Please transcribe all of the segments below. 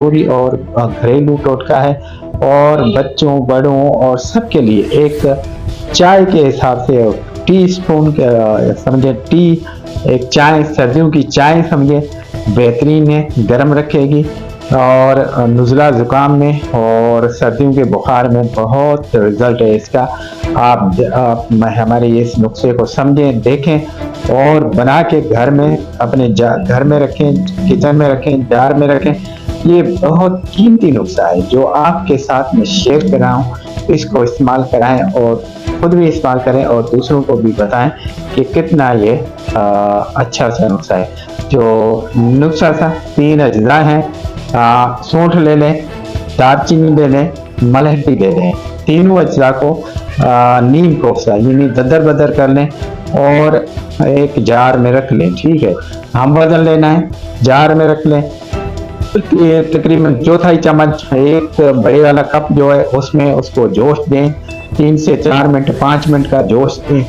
पूरी और घरेलू टोटका है और बच्चों बड़ों और सबके लिए एक चाय के हिसाब से टी स्पून समझे टी एक चाय सर्दियों की चाय समझे बेहतरीन है, गर्म रखेगी और नुज़ला ज़ुकाम में और सर्दियों के बुखार में बहुत रिजल्ट है इसका। आप हमारे इस नुस्खे को समझें, देखें और बना के घर में अपने घर में रखें, किचन में रखें, जार में रखें। ये बहुत कीमती नुस्खा है जो आपके साथ में शेयर कर रहा हूँ। इसको इस्तेमाल कराएं और खुद भी इस्तेमाल करें और दूसरों को भी बताएं कि कितना ये अच्छा सा नुस्खा है। जो नुस्खा सा 3 अज्जा हैं, सौंठ ले लें, दालचीनी ले लें, मलहटी ले लें। तीनों अज्जा को नीम कोसा यानी ददर बदर कर लें और एक जार में रख लें। ठीक है, हम वजन लेना है, जार में रख लें। ये तकरीबन चौथाई चम्मच एक बड़े वाला कप जो है उसमें उसको जोश दें। 3 से 4 मिनट 5 मिनट का जोश दें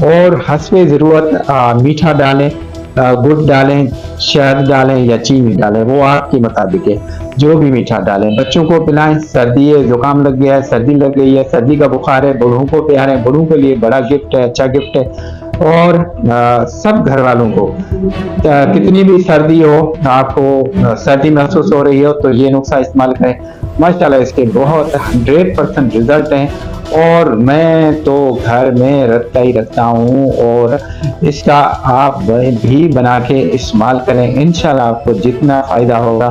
और हस्बे ज़रूरत मीठा डालें, गुड़ डालें, शहद डालें या चीनी डालें, वो आपके मुताबिक है, जो भी मीठा डालें। बच्चों को पिलाएं, सर्दी है, जुकाम लग गया है, सर्दी लग गई है, सर्दी का बुखार है, बूढ़ों को पिलाएं, बूढ़ों के लिए बड़ा गिफ्ट है, अच्छा गिफ्ट है। और सब घर वालों को कितनी भी सर्दी हो, आपको सर्दी महसूस हो रही हो तो ये नुस्खा इस्तेमाल करें। माशाल्लाह इसके बहुत 100% रिजल्ट हैं और मैं तो घर में रखता ही रखता हूँ और इसका आप भी बना के इस्तेमाल करें। इंशाल्लाह आपको जितना फ़ायदा होगा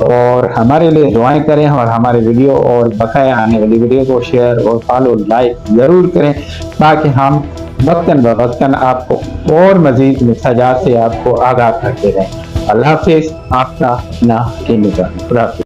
और हमारे लिए दुआएं करें और हमारे वीडियो और बकाया आने वाली वीडियो को शेयर और फॉलो लाइक ज़रूर करें ताकि हम वक्तन ब वक्तन आपको और मज़ीद मिसाजात से आपको आगाह करते रहें। अल्लाह हाफ़िज़, आपका अपना कीमती। खुदा हाफ़िज़।